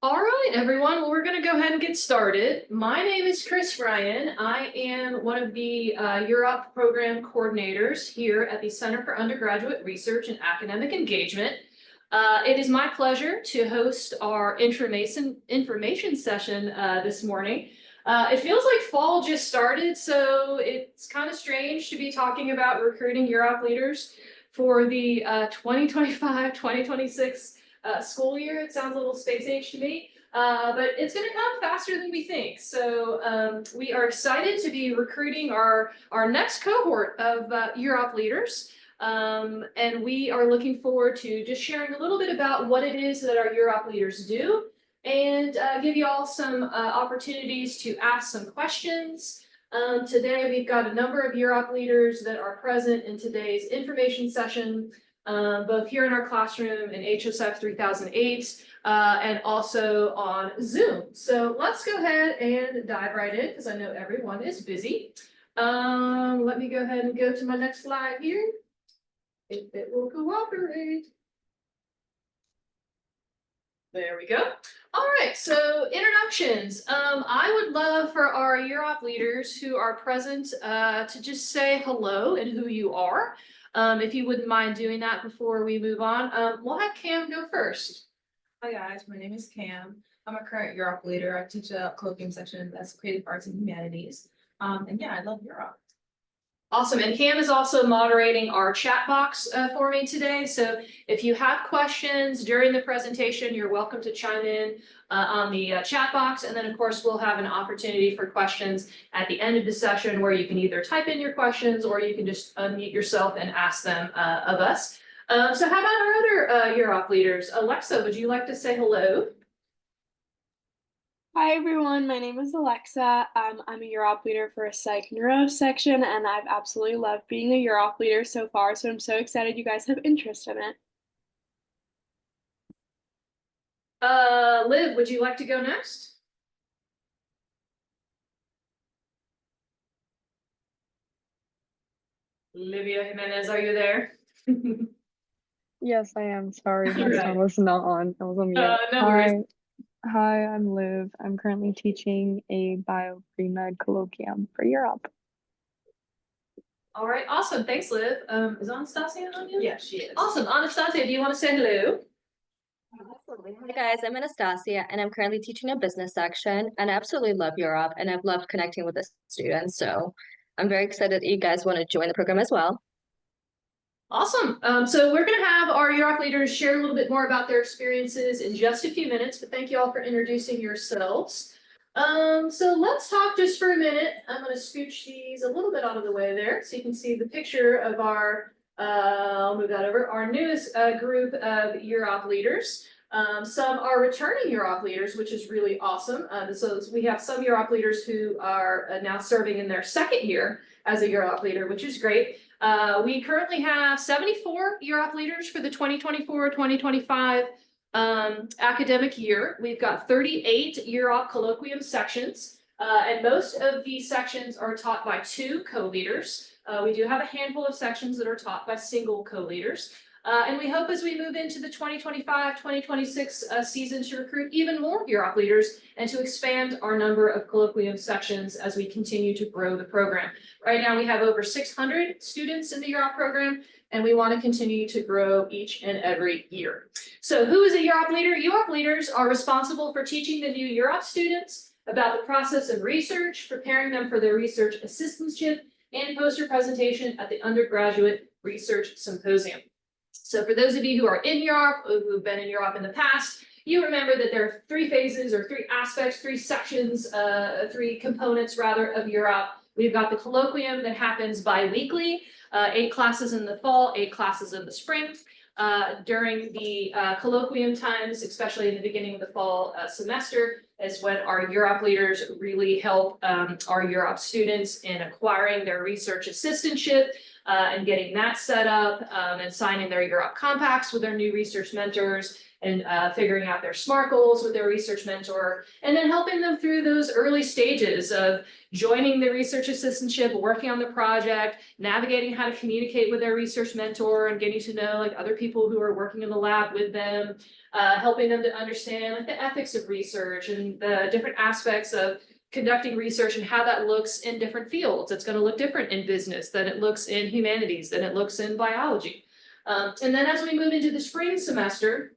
All right, everyone. Well, we're going to go ahead and get started. My name is Chris Ryan. I am one of the UROP program coordinators here at the Center for Undergraduate Research and Academic Engagement. It is my pleasure to host our information session this morning. It feels like fall just started, so it's kind of strange to be talking about recruiting UROP leaders for the 2025-2026 school year. It sounds a little space age to me, but it's going to come faster than we think. So we are excited to be recruiting our next cohort of UROP leaders. And we are looking forward to just sharing a little bit about what it is that our UROP leaders do and give you all some opportunities to ask some questions. Today, we've got a number of UROP leaders that are present in today's information session, both here in our classroom in HSF 3008 and also on Zoom. So let's go ahead and dive right in because I know everyone is busy. Let me go ahead and go to my next slide here. If it will cooperate. There we go. All right, so introductions. I would love for our UROP leaders who are present to just say hello and who you are. If you wouldn't mind doing that before we move on. We'll have Cam go first. Hi guys, my name is Cam. I'm a current UROP leader. I teach a colloquium section that's Creative Arts and Humanities. And yeah, I love UROP. Awesome, and Cam is also moderating our chat box for me today. So if you have questions during the presentation, you're welcome to chime in on the chat box. And then of course, we'll have an opportunity for questions at the end of the session where you can either type in your questions or you can just unmute yourself and ask them of us. So how about our other UROP leaders? Alexa, would you like to say hello? Hi everyone, my name is Alexa. I'm a UROP leader for a Psych Neuro section, and I've absolutely loved being a UROP leader so far, so I'm so excited you guys have interest in it. Liv, would you like to go next? Livia Jimenez, are you there? Yes, I am. Sorry, my Right. sound was not on. I was on mute. No worries. Hi, I'm Liv. I'm currently teaching a bio pre-med colloquium for UROP. All right, awesome. Thanks, Liv. Is Anastasia on you? Yeah, she is. Awesome. Anastasia, do you want to say hello? Absolutely. Hi guys, I'm Anastasia and I'm currently teaching a business section, and I absolutely love UROP and I've loved connecting with the students. So I'm very excited that you guys want to join the program as well. Awesome. So we're going to have our UROP leaders share a little bit more about their experiences in just a few minutes, but thank you all for introducing yourselves. So let's talk just for a minute. I'm going to scooch these a little bit out of the way there so you can see the picture of our, I'll move that over, our newest group of UROP leaders. Some are returning UROP leaders, which is really awesome. So we have some UROP leaders who are now serving in their second year as a UROP leader, which is great. We currently have 74 UROP leaders for the 2024-2025 academic year. We've got 38 UROP colloquium sections, and most of these sections are taught by 2 co-leaders. We do have a handful of sections that are taught by single co-leaders. And we hope as we move into the 2025-2026 season to recruit even more UROP leaders and to expand our number of colloquium sections as we continue to grow the program. Right now we have over 600 students in the UROP program, and we want to continue to grow each and every year. So who is a UROP leader? UROP leaders are responsible for teaching the new UROP students about the process of research, preparing them for their research assistantship, and poster presentation at the Undergraduate Research Symposium. So for those of you who are in UROP, who've been in UROP in the past, you remember that there are 3 phases or 3 aspects, 3 sections, 3 components rather of UROP. We've got the colloquium that happens bi-weekly, 8 classes in the fall, 8 classes in the spring. During the colloquium times, especially in the beginning of the fall semester, is when our UROP leaders really help our UROP students in acquiring their research assistantship. and getting that set up, and signing their UROP compacts with their new research mentors, and figuring out their SMART goals with their research mentor, and then helping them through those early stages of joining the research assistantship, working on the project, navigating how to communicate with their research mentor, and getting to know like other people who are working in the lab with them, helping them to understand like the ethics of research and the different aspects of conducting research and how that looks in different fields. It's going to look different in business than it looks in humanities, than it looks in biology. And then as we move into the spring semester,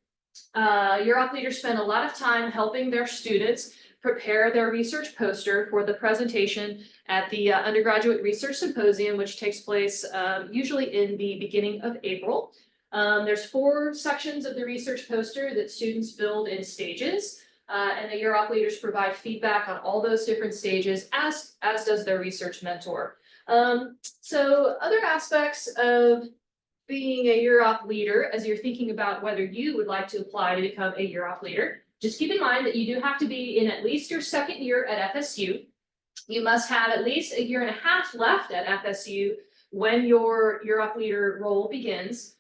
UROP leaders spend a lot of time helping their students prepare their research poster for the presentation at the Undergraduate Research Symposium, which takes place usually in the beginning of April. There's 4 sections of the research poster that students build in stages, and the UROP leaders provide feedback on all those different stages, as does their research mentor. So other aspects of being a UROP leader, as you're thinking about whether you would like to apply to become a UROP leader, just keep in mind that you do have to be in at least your 2nd year at FSU. You must have at least 1.5 years left at FSU when your UROP leader role begins.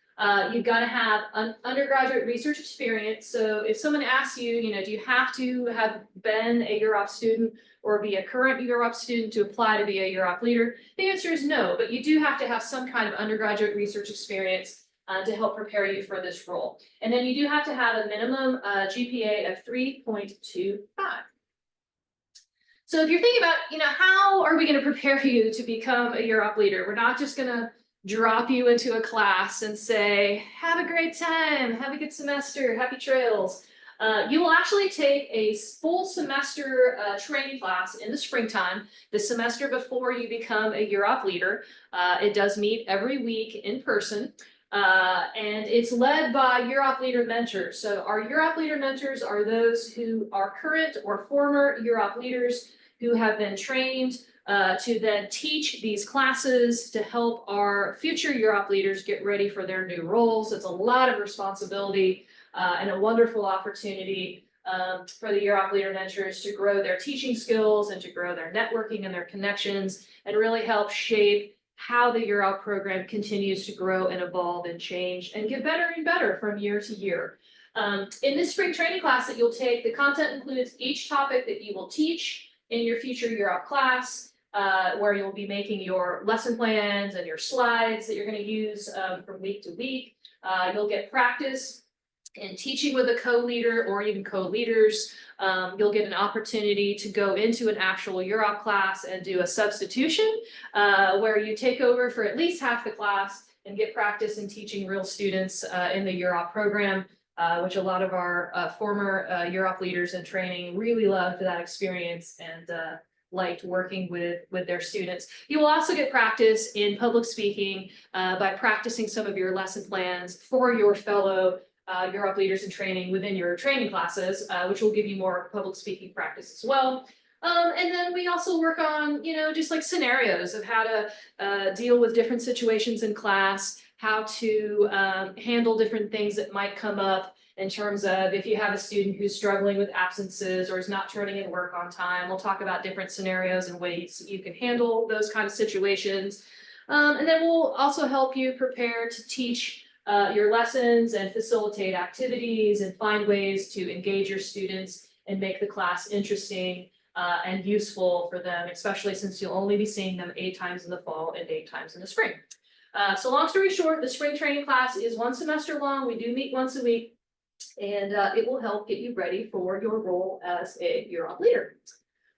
You've got to have an undergraduate research experience. So if someone asks you, do you have to have been a UROP student or be a current UROP student to apply to be a UROP leader? The answer is no, but you do have to have some kind of undergraduate research experience to help prepare you for this role. And then you do have to have a minimum GPA of 3.25. So if you're thinking about, how are we going to prepare you to become a UROP leader? We're not just going to drop you into a class and say, have a great time, have a good semester, happy trails. You will actually take a full semester training class in the springtime, the semester before you become a UROP leader. It does meet every week in person, and it's led by UROP leader mentors. So our UROP leader mentors are those who are current or former UROP leaders who have been trained to then teach these classes to help our future UROP leaders get ready for their new roles. It's a lot of responsibility and a wonderful opportunity for the UROP leader mentors to grow their teaching skills and to grow their networking and their connections and really help shape how the UROP program continues to grow and evolve and change and get better and better from year to year. In this spring training class that you'll take, the content includes each topic that you will teach in your future UROP class, where you'll be making your lesson plans and your slides that you're going to use from week to week. You'll get practice in teaching with a co-leader or even co-leaders. You'll get an opportunity to go into an actual UROP class and do a substitution where you take over for at least half the class and get practice in teaching real students in the UROP program, which a lot of our former UROP leaders in training really loved that experience and liked working with their students. You will also get practice in public speaking by practicing some of your lesson plans for your fellow UROP leaders in training within your training classes, which will give you more public speaking practice as well. And then we also work on, just like scenarios of how to deal with different situations in class, how to handle different things that might come up in terms of if you have a student who's struggling with absences or is not turning in work on time. We'll talk about different scenarios and ways you can handle those kind of situations. And then we'll also help you prepare to teach your lessons and facilitate activities and find ways to engage your students and make the class interesting and useful for them, especially since you'll only be seeing them 8 times in the fall and 8 times in the spring. So long story short, the spring training class is 1 semester long. We do meet once a week, and it will help get you ready for your role as a UROP leader.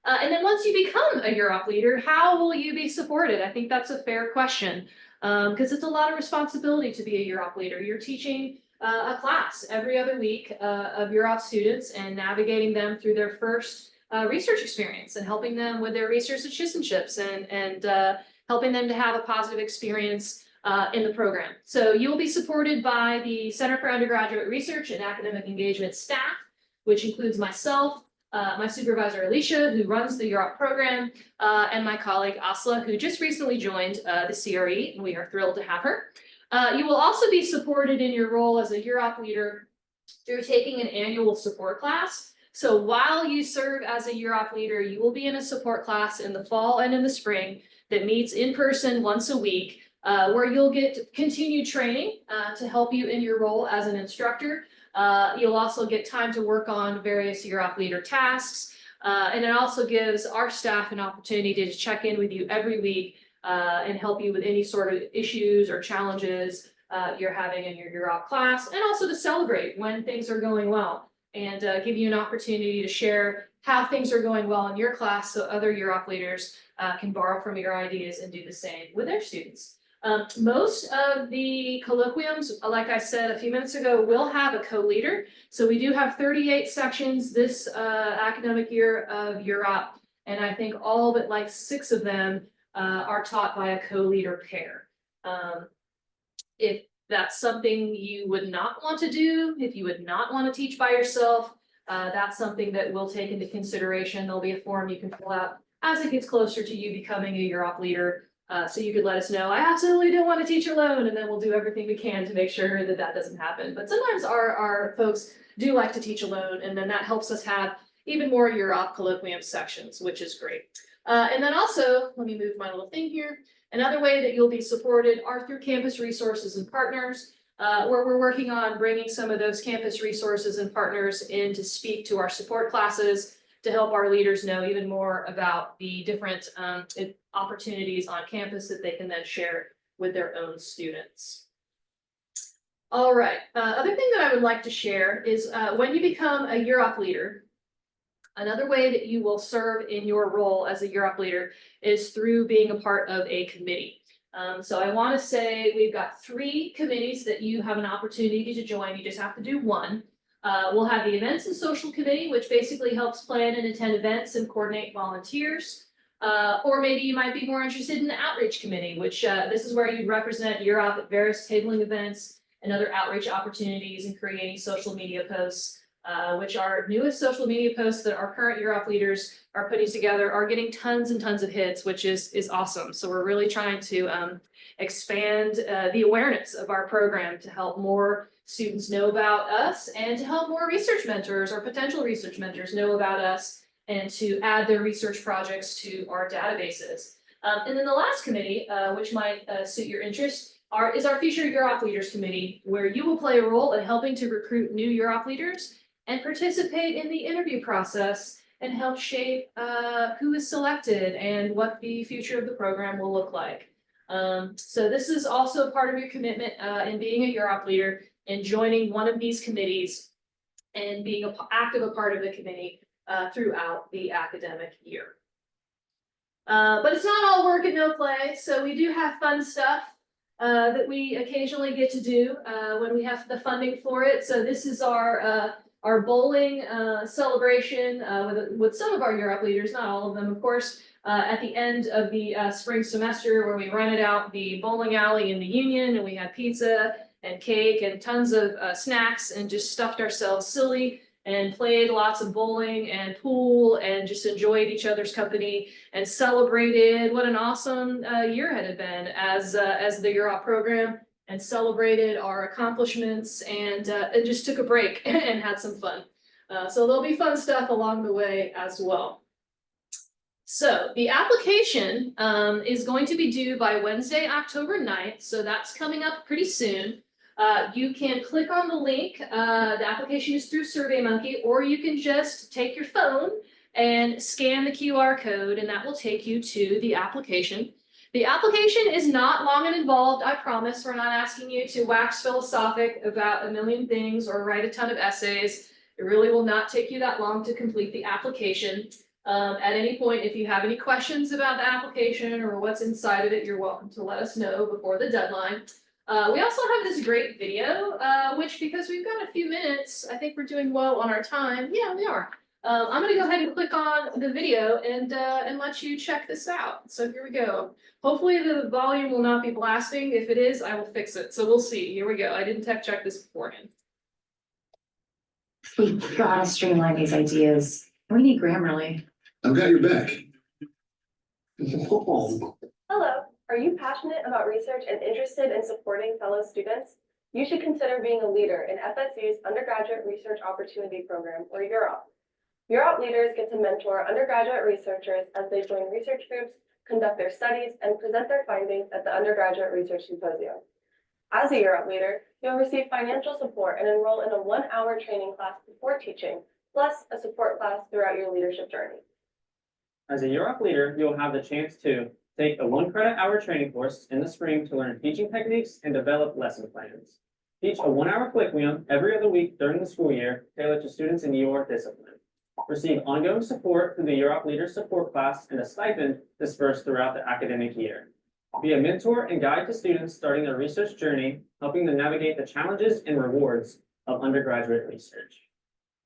And then once you become a UROP leader, how will you be supported? I think that's a fair question, because it's a lot of responsibility to be a UROP leader. You're teaching a class every other week of UROP students and navigating them through their first research experience and helping them with their research assistantships and helping them to have a positive experience in the program. So you will be supported by the Center for Undergraduate Research and Academic Engagement staff, which includes myself, my supervisor Alicia, who runs the UROP program, and my colleague Asla, who just recently joined the CRE, and we are thrilled to have her. You will also be supported in your role as a UROP leader through taking an annual support class. So while you serve as a UROP leader, you will be in a support class in the fall and in the spring that meets in person once a week where you'll get continued training to help you in your role as an instructor. You'll also get time to work on various UROP Leader tasks. And it also gives our staff an opportunity to check in with you every week and help you with any sort of issues or challenges you're having in your UROP class, and also to celebrate when things are going well and give you an opportunity to share how things are going well in your class so other UROP leaders can borrow from your ideas and do the same with their students. Most of the colloquiums, like I said a few minutes ago, will have a co-leader. So we do have 38 sections this academic year of UROP, and I think all but like 6 of them are taught by a co-leader pair. If that's something you would not want to do, if you would not want to teach by yourself, that's something that we'll take into consideration. There'll be a form you can fill out as it gets closer to you becoming a UROP leader. So you could let us know, I absolutely don't want to teach alone, and then we'll do everything we can to make sure that that doesn't happen. But sometimes our folks do like to teach alone, and then that helps us have even more UROP colloquium sections, which is great. And then also, let me move my little thing here. Another way that you'll be supported are through campus resources and partners, where we're working on bringing some of those campus resources and partners in to speak to our support classes to help our leaders know even more about the different opportunities on campus that they can then share with their own students. All right, other thing that I would like to share is when you become a UROP leader, another way that you will serve in your role as a UROP leader is through being a part of a committee. So I want to say we've got 3 committees that you have an opportunity to join. You just have to do one. We'll have the Events and Social Committee, which basically helps plan and attend events and coordinate volunteers. Or maybe you might be more interested in the Outreach Committee, which this is where you'd represent UROP at various tabling events and other outreach opportunities and creating social media posts, which our newest social media posts that our current UROP leaders are putting together are getting tons and tons of hits, which is awesome. So we're really trying to expand the awareness of our program to help more students know about us and to help more research mentors or potential research mentors know about us and to add their research projects to our databases. And then the last committee, which might suit your interest, is our Future UROP Leaders Committee, where you will play a role in helping to recruit new UROP leaders and participate in the interview process and help shape who is selected and what the future of the program will look like. So this is also part of your commitment in being a UROP leader and joining one of these committees and being an active part of the committee throughout the academic year. But it's not all work and no play, so we do have fun stuff that we occasionally get to do when we have the funding for it. So this is our bowling celebration with some of our UROP leaders, not all of them, of course, at the end of the spring semester, where we rented out the bowling alley in the Union, and we had pizza and cake and tons of snacks and just stuffed ourselves silly and played lots of bowling and pool and just enjoyed each other's company and celebrated what an awesome year had been as the UROP program, and celebrated our accomplishments and just took a break and had some fun. So there'll be fun stuff along the way as well. So the application is going to be due by Wednesday, October 9th. So that's coming up pretty soon. You can click on the link. The application is through SurveyMonkey, or you can just take your phone and scan the QR code, and that will take you to the application. The application is not long and involved, I promise. We're not asking you to wax philosophic about a million things or write a ton of essays. It really will not take you that long to complete the application. At any point, if you have any questions about the application or what's inside of it, you're welcome to let us know before the deadline. We also have this great video, which, because we've got a few minutes, I think we're doing well on our time. Yeah, we are. I'm going to go ahead and click on the video and let you check this out. So here we go. Hopefully the volume will not be blasting. If it is, I will fix it. So we'll see. Here we go. I didn't tech check this beforehand. We've got to streamline these ideas. We need Grammarly. I've got your back. Hello, are you passionate about research and interested in supporting fellow students? You should consider being a leader in FSU's Undergraduate Research Opportunity Program, or UROP. UROP leaders get to mentor undergraduate researchers as they join research groups, conduct their studies, and present their findings at the Undergraduate Research Symposium. As a UROP leader, you'll receive financial support and enroll in a 1-hour training class before teaching, plus a support class throughout your leadership journey. As a UROP leader, you'll have the chance to take a 1-credit-hour training course in the spring to learn teaching techniques and develop lesson plans. Teach a 1-hour curriculum every other week during the school year, tailored to students in your discipline. Receive ongoing support through the UROP Leader Support Class and a stipend dispersed throughout the academic year. Be a mentor and guide to students starting their research journey, helping them navigate the challenges and rewards of undergraduate research.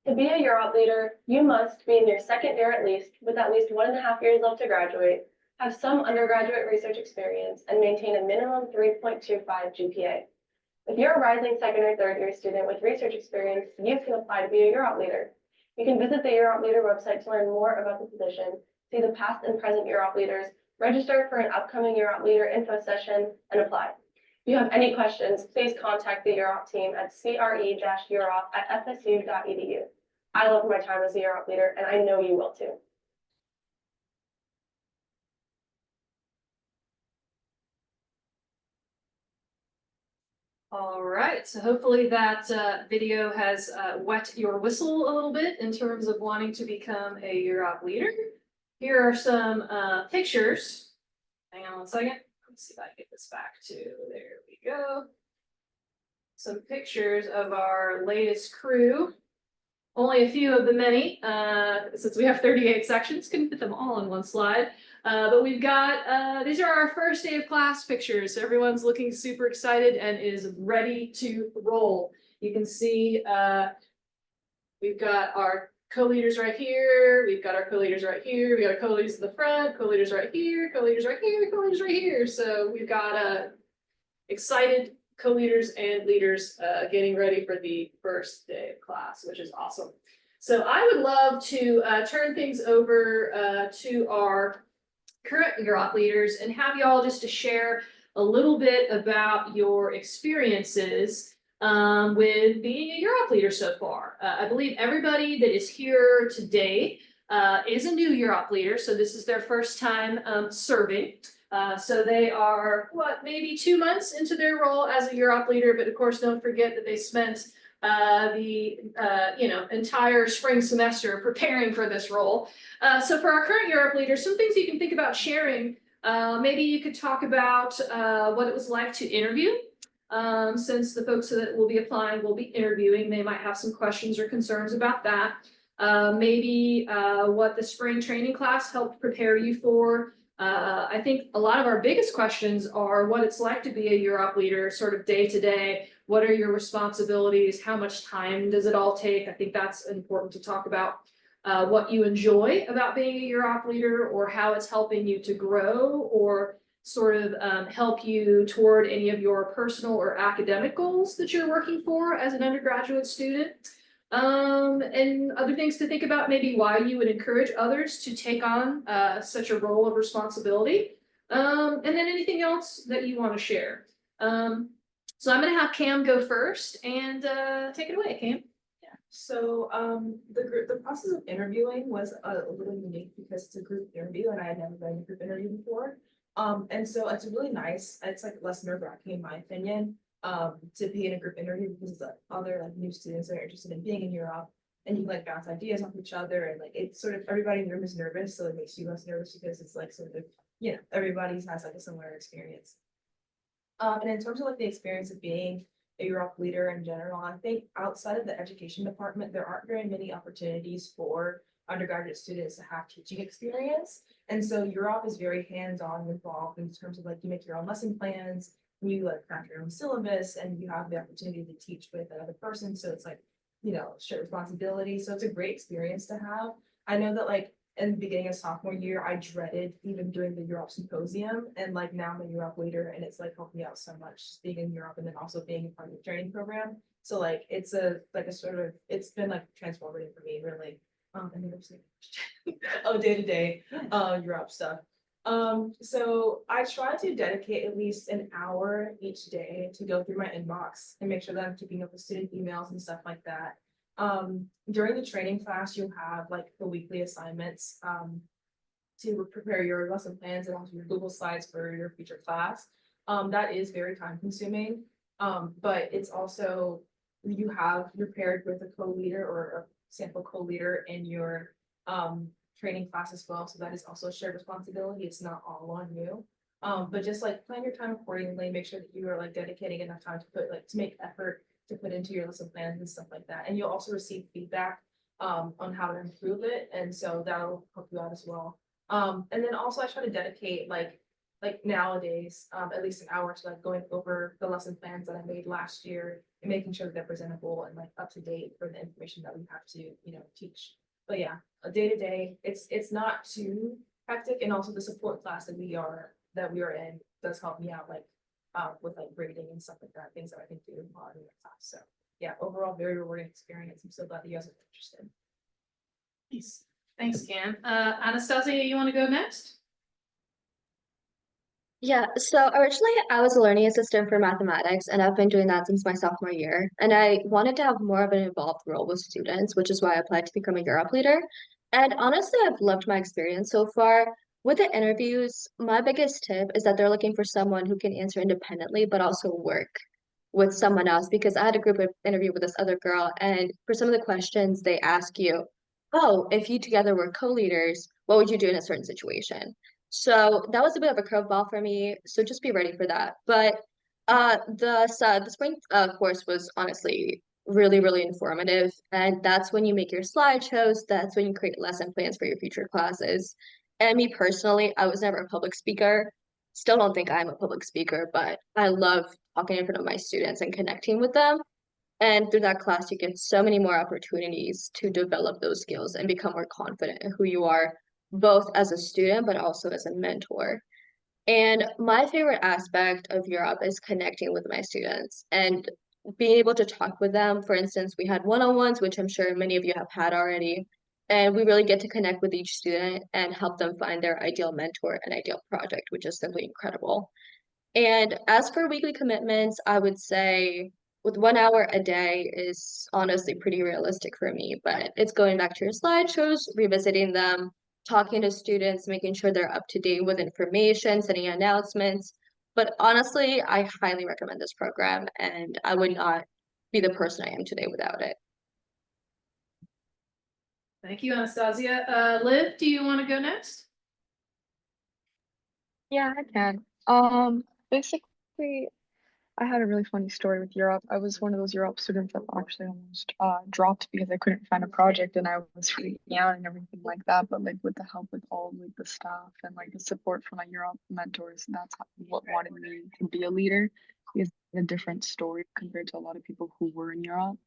To be a UROP leader, you must be in your second year at least, with at least 1.5 years left to graduate, have some undergraduate research experience, and maintain a minimum 3.25 GPA. If you're a rising second or third year student with research experience, you can apply to be a UROP leader. You can visit the UROP Leader website to learn more about the position, see the past and present UROP leaders, register for an upcoming UROP Leader info session, and apply. If you have any questions, please contact the UROP team at cre-urop@fsu.edu. I love my time as a UROP leader, and I know you will too. All right, so hopefully that video has wet your whistle a little bit in terms of wanting to become a UROP leader. Here are some pictures. Hang on one second. Let's see if I can get this back to, there we go. Some pictures of our latest crew. Only a few of the many, since we have 38 sections, couldn't fit them all in one slide. But we've got, these are our first day of class pictures. So everyone's looking super excited and is ready to roll. You can see we've got our co-leaders right here. We've got our co-leaders right here. We got our co-leaders in the front, co-leaders right here, co-leaders right here, co-leaders right here. So we've got excited co-leaders and leaders getting ready for the first day of class, which is awesome. So I would love to turn things over to our current UROP leaders and have you all just to share a little bit about your experiences with being a UROP leader so far. I believe everybody that is here today is a new UROP leader, so this is their first time serving. So they are, maybe 2 months into their role as a UROP leader, but of course, don't forget that they spent the entire spring semester preparing for this role. So for our current UROP leaders, some things you can think about sharing. Maybe you could talk about what it was like to interview. Since the folks that will be applying will be interviewing, they might have some questions or concerns about that. Maybe what the spring training class helped prepare you for. I think a lot of our biggest questions are what it's like to be a UROP leader, sort of day to day. What are your responsibilities? How much time does it all take? I think that's important to talk about. What you enjoy about being a UROP leader, or how it's helping you to grow, or sort of help you toward any of your personal or academic goals that you're working for as an undergraduate student. And other things to think about, maybe why you would encourage others to take on such a role of responsibility. And then anything else that you want to share. So I'm going to have Cam go first and take it away, Cam. So the process of interviewing was a little unique because it's a group interview and I had never been in a group interview before. And so it's really nice. It's like less nerve-wracking in my opinion, to be in a group interview because it's other like new students that are interested in being in UROP, and you like bounce ideas off each other, and like it's sort of everybody in the room is nervous, so it makes you less nervous because it's like sort of everybody has like a similar experience. And in terms of like the experience of being a UROP leader in general, I think outside of the education department, there aren't very many opportunities for undergraduate students to have teaching experience. And so UROP is very hands-on involved in terms of like you make your own lesson plans, you like craft your own syllabus, and you have the opportunity to teach with another person. So it's like, shared responsibility. So it's a great experience to have. I know that like in the beginning of sophomore year, I dreaded even doing the UROP Symposium, and like now I'm a UROP leader and it's like helped me out so much just being in UROP and then also being part of the training program. So like it's it's been like transformative for me, really. And then day-to-day UROP stuff. So I try to dedicate at least an hour each day to go through my inbox and make sure that I'm keeping up with student emails and stuff like that. During the training class, you'll have like the weekly assignments. to prepare your lesson plans and also your Google Slides for your future class. That is very time consuming. But it's also, you're paired with a co-leader or a sample co-leader in your training class as well. So that is also a shared responsibility. It's not all on you. But just like plan your time accordingly, make sure that you are like dedicating enough time to make effort to put into your lesson plans and stuff like that. And you'll also receive feedback on how to improve it. And so that'll help you out as well. And then also I try to dedicate like nowadays, at least an hour to like going over the lesson plans that I made last year and making sure that they're presentable and like up to date for the information that we have to, teach. But yeah, a day to day, it's not too hectic, and also the support class that we are in does help me out with like grading and stuff like that, things that I can do while I'm in the class. So yeah, overall very rewarding experience. I'm so glad that you guys are interested. Nice. Thanks, Cam. Anastasia, you want to go next? Yeah, so originally I was a learning assistant for mathematics, and I've been doing that since my sophomore year. And I wanted to have more of an involved role with students, which is why I applied to become a UROP leader. And honestly, I've loved my experience so far. With the interviews, my biggest tip is that they're looking for someone who can answer independently, but also work with someone else. Because I had a group interview with this other girl, and for some of the questions, they ask you, oh, if you together were co-leaders, what would you do in a certain situation? So that was a bit of a curveball for me. So just be ready for that. But the spring course was honestly really, really informative. And that's when you make your slideshows. That's when you create lesson plans for your future classes. And me personally, I was never a public speaker. Still don't think I'm a public speaker, but I love talking in front of my students and connecting with them. And through that class, you get so many more opportunities to develop those skills and become more confident in who you are, both as a student, but also as a mentor. And my favorite aspect of Europe is connecting with my students and being able to talk with them. For instance, we had one-on-ones, which I'm sure many of you have had already. And we really get to connect with each student and help them find their ideal mentor and ideal project, which is simply incredible. And as for weekly commitments, I would say with 1 hour a day is honestly pretty realistic for me, but it's going back to your slideshows, revisiting them, talking to students, making sure they're up to date with information, sending announcements. But honestly, I highly recommend this program, and I would not be the person I am today without it. Thank you, Anastasia. Liv, do you want to go next? Yeah, I can. Basically, I had a really funny story with Europe. I was one of those Europe students that actually almost dropped because I couldn't find a project and I was freaking out and everything like that. But like with the help with all like the staff and like the support from my Europe mentors, that's what wanted me to be a leader. Is a different story compared to a lot of people who were in Europe.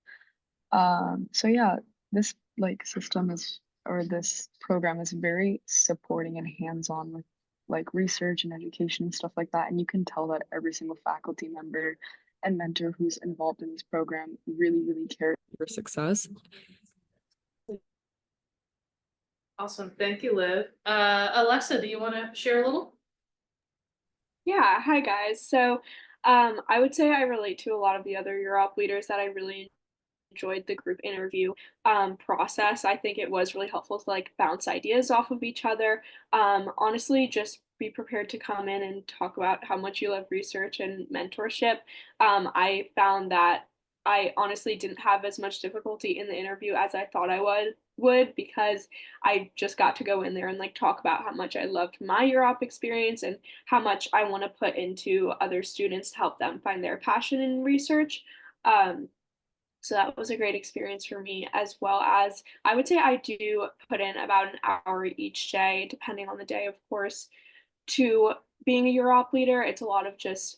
So yeah, this like system is or this program is very supporting and hands-on with like research and education and stuff like that. And you can tell that every single faculty member and mentor who's involved in this program really, really cares for success. Awesome. Thank you, Liv. Alexa, do you want to share a little? Yeah, hi guys. So I would say I relate to a lot of the other UROP leaders that I really enjoyed the group interview process. I think it was really helpful to like bounce ideas off of each other. Honestly, just be prepared to come in and talk about how much you love research and mentorship. I found that I honestly didn't have as much difficulty in the interview as I thought I would because I just got to go in there and like talk about how much I loved my Europe experience and how much I want to put into other students to help them find their passion in research. So that was a great experience for me, as well as I would say I do put in about an hour each day, depending on the day, of course, to being a UROP leader. It's a lot of just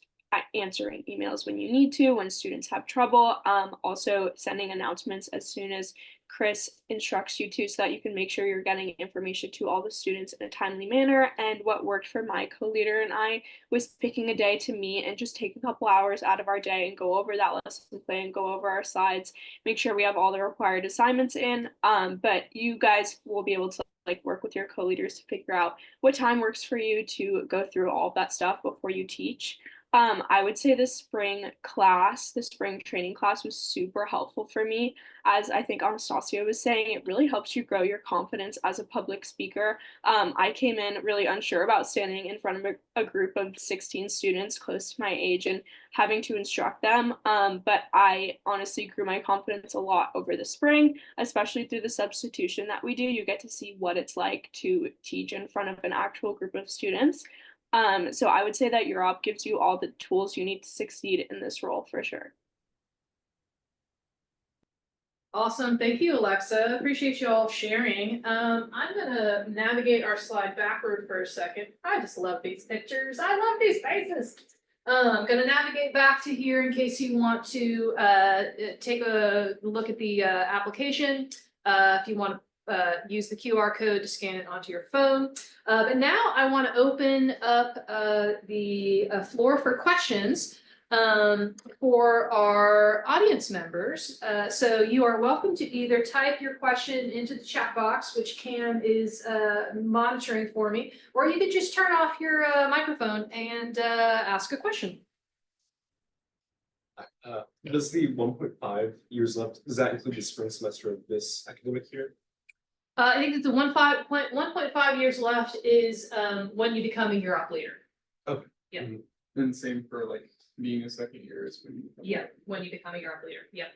answering emails when you need to, when students have trouble, also sending announcements as soon as Chris instructs you to, so that you can make sure you're getting information to all the students in a timely manner. And what worked for my co-leader and I was picking a day to meet and just take a couple hours out of our day and go over that lesson plan, go over our slides, make sure we have all the required assignments in. But you guys will be able to like work with your co-leaders to figure out what time works for you to go through all of that stuff before you teach. I would say the spring training class was super helpful for me. As I think Anastasia was saying, it really helps you grow your confidence as a public speaker. I came in really unsure about standing in front of a group of 16 students close to my age and having to instruct them. But I honestly grew my confidence a lot over the spring, especially through the substitution that we do. You get to see what it's like to teach in front of an actual group of students. So I would say that UROP gives you all the tools you need to succeed in this role for sure. Awesome. Thank you, Alexa. Appreciate you all sharing. I'm gonna navigate our slide backward for a second. I just love these pictures. I love these faces. I'm gonna navigate back to here in case you want to take a look at the application. If you want to use the QR code to scan it onto your phone. But now I want to open up the floor for questions for our audience members. So you are welcome to either type your question into the chat box, which Cam is monitoring for me, or you could just turn off your microphone and ask a question. Does the 1.5 years left, does that include the spring semester of this academic year? I think that the 1.5 years left is when you become a UROP leader. Okay. Yeah. And same for like being a second year is when you become. Yeah, when you become a UROP leader. Yep.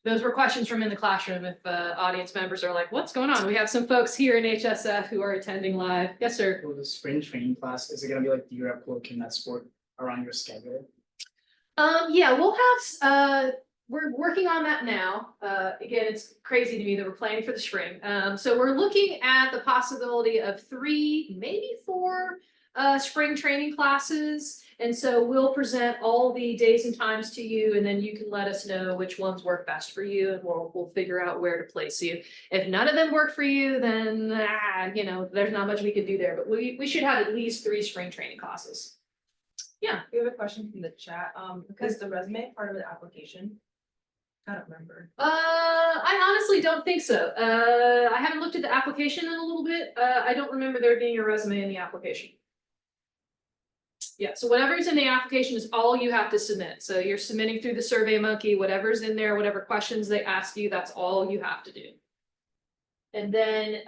Those were questions from in the classroom. If audience members are like, "What's going on?" We have some folks here in HSF who are attending live. Yes, sir. For the spring training class, is it gonna be like the UROP work in that sport around your schedule? Yeah, we'll have. We're working on that now. Again, it's crazy to me that we're planning for the spring. So we're looking at the possibility of 3, maybe 4 spring training classes. And so we'll present all the days and times to you, and then you can let us know which ones work best for you, and we'll figure out where to place you. If none of them work for you, then you know, there's not much we can do there. But we should have at least 3 spring training classes. Yeah. We have a question from the chat. Because the resume part of the application. I don't remember. I honestly don't think so. I haven't looked at the application in a little bit. I don't remember there being a resume in the application. Yeah, so whatever's in the application is all you have to submit. So you're submitting through the SurveyMonkey, whatever's in there, whatever questions they ask you, that's all you have to do. And then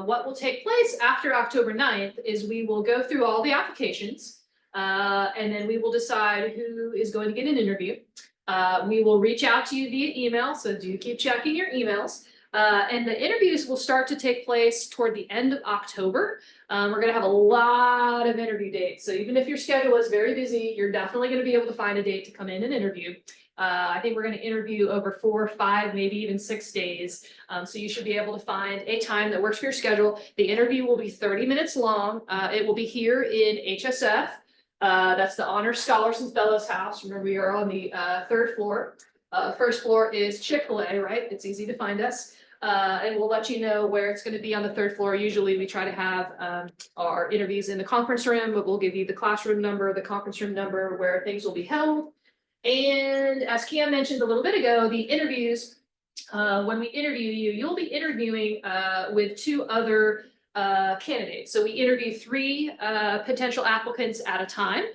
what will take place after October 9th is we will go through all the applications, and then we will decide who is going to get an interview. We will reach out to you via email, so do keep checking your emails. And the interviews will start to take place toward the end of October. We're going to have a lot of interview dates. So even if your schedule is very busy, you're definitely going to be able to find a date to come in and interview. I think we're going to interview over 4, 5, maybe even 6 days. So you should be able to find a time that works for your schedule. The interview will be 30 minutes long. It will be here in HSF. That's the Honors Scholars and Fellows House. Remember, we are on the 3rd floor. First floor is Chick-fil-A, right? It's easy to find us. And we'll let you know where it's going to be on the 3rd floor. Usually we try to have our interviews in the conference room, but we'll give you the classroom number, the conference room number, where things will be held. And as Kia mentioned a little bit ago, the interviews, when we interview you, you'll be interviewing with 2 other candidates. So we interview 3 potential applicants at a time.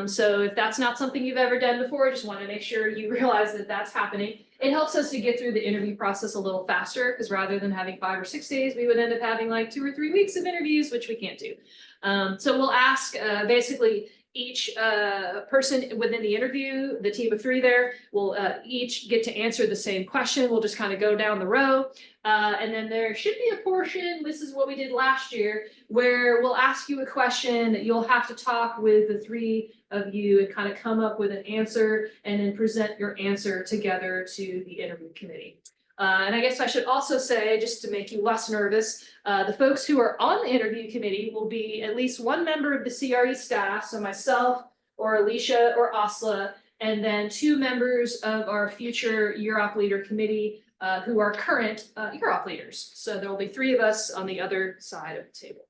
So if that's not something you've ever done before, I just want to make sure you realize that that's happening. It helps us to get through the interview process a little faster, because rather than having 5 or 6 days, we would end up having like 2 or 3 weeks of interviews, which we can't do. So we'll ask basically each person within the interview, the team of 3 there, will each get to answer the same question. We'll just kind of go down the row. And then there should be a portion, this is what we did last year, where we'll ask you a question that you'll have to talk with the 3 of you and kind of come up with an answer and then present your answer together to the interview committee. And I guess I should also say, just to make you less nervous, the folks who are on the interview committee will be at least 1 member of the CRE staff, so myself or Alicia or Asla, and then 2 members of our future UROP Leader committee who are current UROP leaders. So there will be 3 of us on the other side of the table.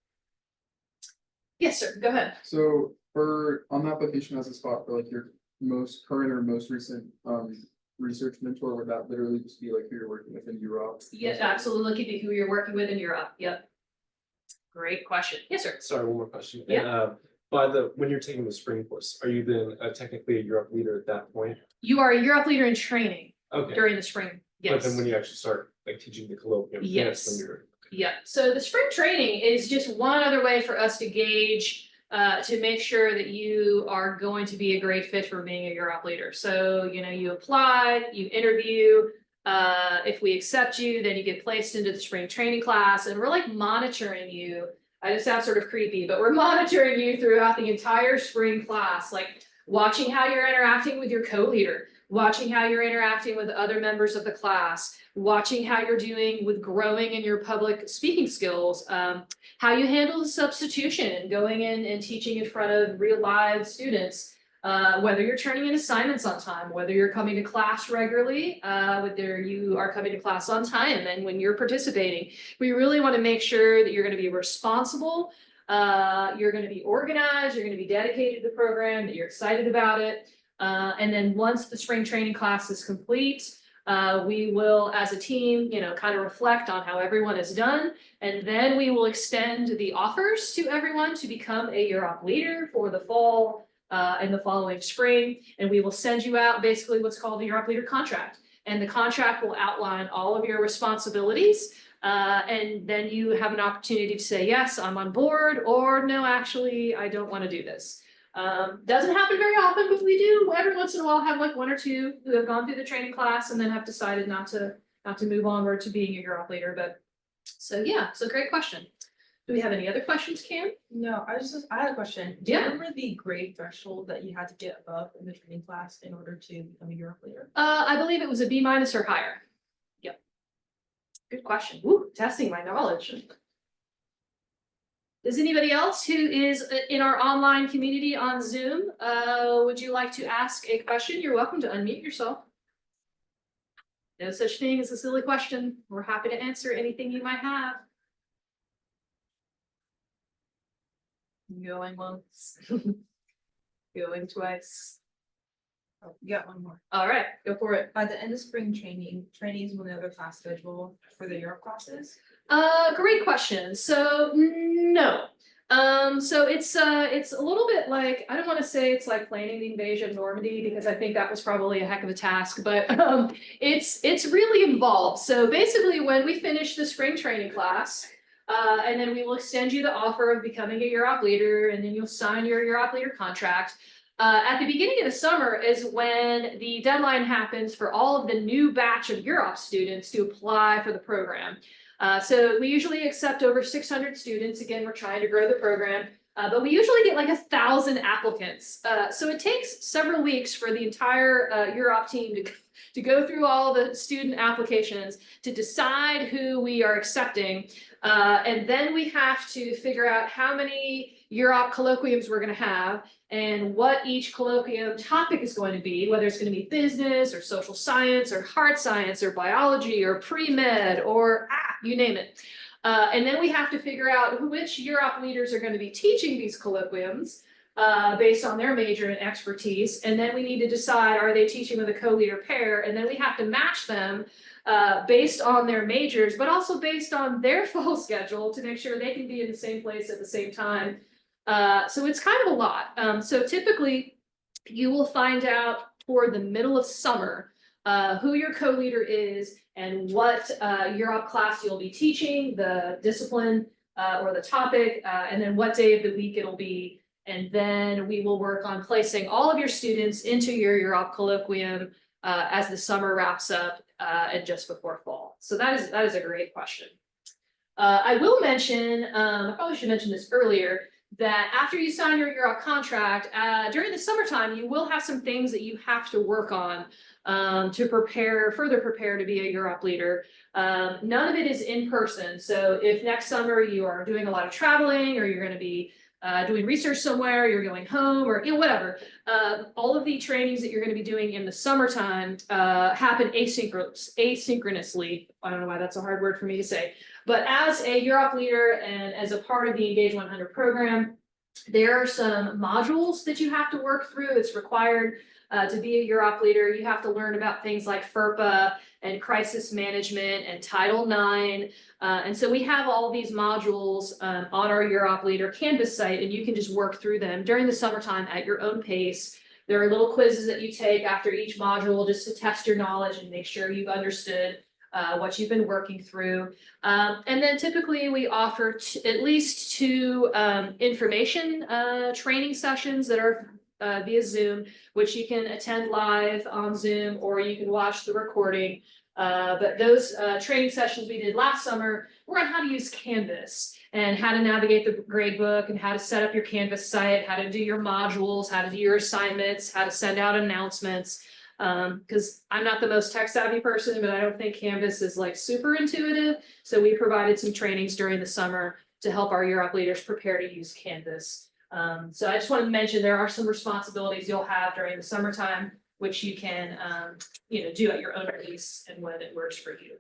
Yes, sir, go ahead. So on the application as a spot for like your most current or most recent research mentor, would that literally just be like who you're working with in UROP? Yeah, absolutely. Could be who you're working with in Europe. Yep. Great question. Yes, sir. Sorry, one more question. Yeah. when you're taking the spring course, are you then technically a UROP leader at that point? You are a UROP leader in training Okay, during the spring, but yes. then when you actually start like teaching the colloquium, that's Yes. when you're. Yeah, so the spring training is just one other way for us to gauge, to make sure that you are going to be a great fit for being a UROP leader. So, you know, you apply, you interview, if we accept you, then you get placed into the spring training class, and we're like monitoring you. I just sound sort of creepy, but we're monitoring you throughout the entire spring class, like watching how you're interacting with your co-leader, watching how you're interacting with other members of the class, watching how you're doing with growing in your public speaking skills, how you handle the substitution, going in and teaching in front of real live students, whether you're turning in assignments on time, whether you're coming to class regularly, whether you are coming to class on time, and when you're participating. We really want to make sure that you're going to be responsible, you're going to be organized, you're going to be dedicated to the program, that you're excited about it. And then once the spring training class is complete, we will, as a team, you know, kind of reflect on how everyone has done, and then we will extend the offers to everyone to become a UROP leader for the fall and the following spring, and we will send you out basically what's called the UROP leader contract, and the contract will outline all of your responsibilities, and then you have an opportunity to say, yes, I'm on board, or no, actually, I don't want to do this. Doesn't happen very often, but we do every once in a while have like one or two who have gone through the training class and then have decided not to move onward to being a UROP leader. But so yeah, so great question. Do we have any other questions, Cam? No, I had a question. Do you Yeah. remember the grade threshold that you had to get above in the training class in order to become a UROP leader? I believe it was a B- or higher. Yep. Good question. Woo, testing my knowledge. Does anybody else who is in our online community on Zoom, would you like to ask a question? You're welcome to unmute yourself. No such thing as a silly question. We're happy to answer anything you might have. Going once. Going twice. Oh, you got one more. All right, go for it. By the end of spring training, trainees will know their class schedule for the UROP classes. Great question. So no. So it's a little bit like, I don't want to say it's like planning the invasion of Normandy, because I think that was probably a heck of a task, but it's really involved. So basically when we finish the spring training class, and then we will extend you the offer of becoming a UROP leader, and then you'll sign your UROP leader contract. At the beginning of the summer is when the deadline happens for all of the new batch of UROP students to apply for the program. So we usually accept over 600 students. Again, we're trying to grow the program, but we usually get like 1,000 applicants. So it takes several weeks for the entire UROP team to go through all the student applications, to decide who we are accepting. And then we have to figure out how many UROP colloquiums we're going to have, and what each colloquium topic is going to be, whether it's going to be business or social science or hard science or biology or pre-med or you name it. And then we have to figure out which UROP leaders are going to be teaching these colloquiums based on their major and expertise. And then we need to decide, are they teaching with a co-leader pair? And then we have to match them based on their majors, but also based on their full schedule to make sure they can be in the same place at the same time. So it's kind of a lot. So typically you will find out toward the middle of summer who your co-leader is and what UROP class you'll be teaching, the discipline or the topic, and then what day of the week it'll be. And then we will work on placing all of your students into your UROP colloquium as the summer wraps up and just before fall. So that is a great question. I will mention, I probably should mention this earlier, that after you sign your UROP contract, during the summertime, you will have some things that you have to work on to further prepare to be a UROP leader. None of it is in person. So if next summer you are doing a lot of traveling, or you're going to be doing research somewhere, you're going home, or whatever, all of the trainings that you're going to be doing in the summertime happen asynchronously. I don't know why that's a hard word for me to say. But as a UROP leader and as a part of the Engage 100 program, there are some modules that you have to work through. It's required To be a UROP leader, you have to learn about things like FERPA and crisis management and Title IX. And so we have all these modules on our UROP Leader Canvas site, and you can just work through them during the summertime at your own pace. There are little quizzes that you take after each module just to test your knowledge and make sure you've understood what you've been working through. And then typically we offer at least 2 information training sessions that are via Zoom, which you can attend live on Zoom or you can watch the recording. But those training sessions we did last summer were on how to use Canvas and how to navigate the gradebook and how to set up your Canvas site, how to do your modules, how to do your assignments, how to send out announcements. Because I'm not the most tech savvy person, but I don't think Canvas is like super intuitive. So we provided some trainings during the summer to help our UROP leaders prepare to use Canvas. So I just wanted to mention there are some responsibilities you'll have during the summertime, which you can do at your own pace and when it works for you.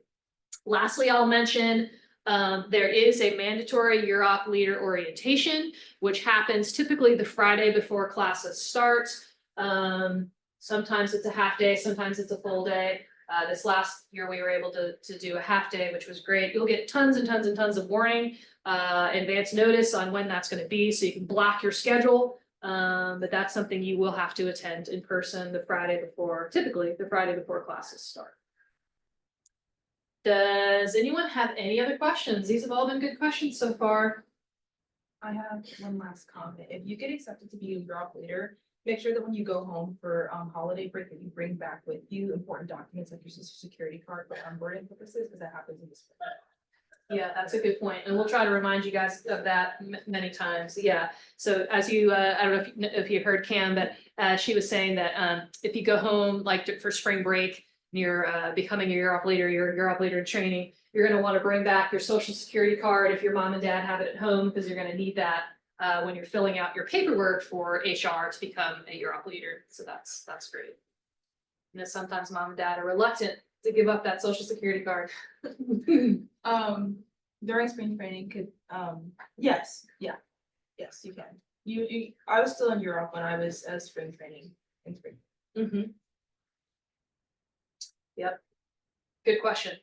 Lastly, I'll mention there is a mandatory UROP leader orientation, which happens typically the Friday before classes start. Sometimes it's a half day, sometimes it's a full day. This last year we were able to do a half day, which was great. You'll get tons and tons and tons of warning, advance notice on when that's going to be, so you can block your schedule. But that's something you will have to attend in person the Friday before, typically the Friday before classes start. Does anyone have any other questions? These have all been good questions so far. I have one last comment. If you get accepted to be a UROP leader, make sure that when you go home for holiday break that you bring back with you important documents like your social security card for onboarding purposes, because that happens in the spring. Yeah, that's a good point. And we'll try to remind you guys of that many times. Yeah. So as you, I don't know if you heard Cam, but she was saying that if you go home like for spring break, you're becoming a UROP leader, you're a UROP leader in training, you're going to want to bring back your social security card if your mom and dad have it at home, because you're going to need that when you're filling out your paperwork for HR to become a UROP leader. So that's great. You know, sometimes mom and dad are reluctant to give up that social security card. During spring training yes, you can. I was still in Europe when I was spring training in spring. Yep. Good question.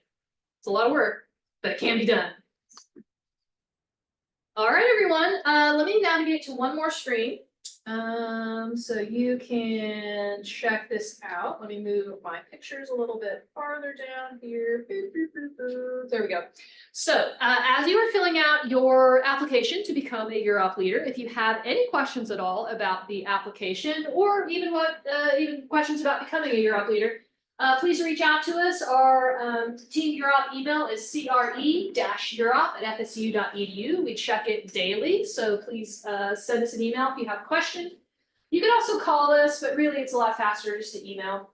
It's a lot of work, but it can be done. All right, everyone. Let me navigate to one more screen. So you can check this out. Let me move my pictures a little bit farther down here. There we go. So as you are filling out your application to become a UROP leader, if you have any questions at all about the application or even even questions about becoming a UROP leader, please reach out to us. Our Team UROP email is cre-urop@fsu.edu. We check it daily, so please send us an email if you have a question. You can also call us, but really it's a lot faster just to email.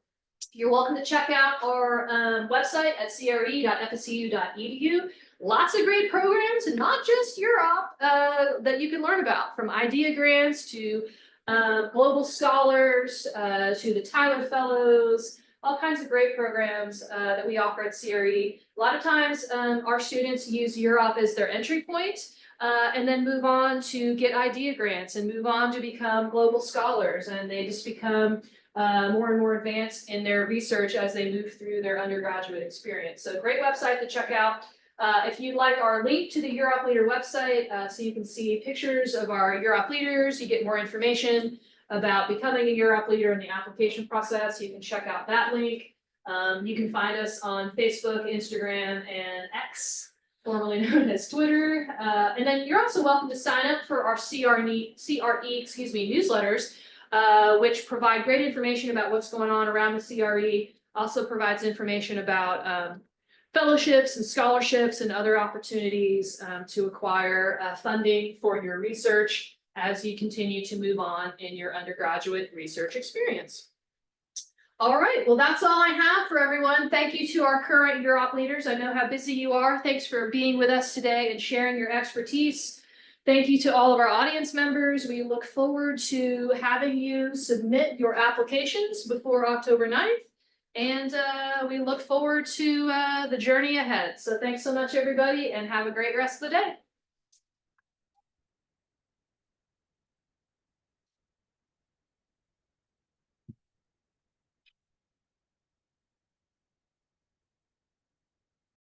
You're welcome to check out our website at cre.fsu.edu. Lots of great programs, and not just UROP, that you can learn about, from idea grants to global scholars to the Tyler Fellows. All kinds of great programs that we offer at CRE. A lot of times our students use UROP as their entry point and then move on to get idea grants and move on to become global scholars, and they just become more and more advanced in their research as they move through their undergraduate experience. So great website to check out. If you'd like our link to the UROP Leader website, so you can see pictures of our UROP leaders, you get more information about becoming a UROP leader in the application process, you can check out that link. You can find us on Facebook, Instagram, and X, formerly known as Twitter. And then you're also welcome to sign up for our CRE newsletters, which provide great information about what's going on around the CRE. Also provides information about fellowships and scholarships and other opportunities to acquire funding for your research as you continue to move on in your undergraduate research experience. All right, well, that's all I have for everyone. Thank you to our current UROP leaders. I know how busy you are. Thanks for being with us today and sharing your expertise. Thank you to all of our audience members. We look forward to having you submit your applications before October 9th. And we look forward to the journey ahead. So thanks so much, everybody, and have a great rest of the day.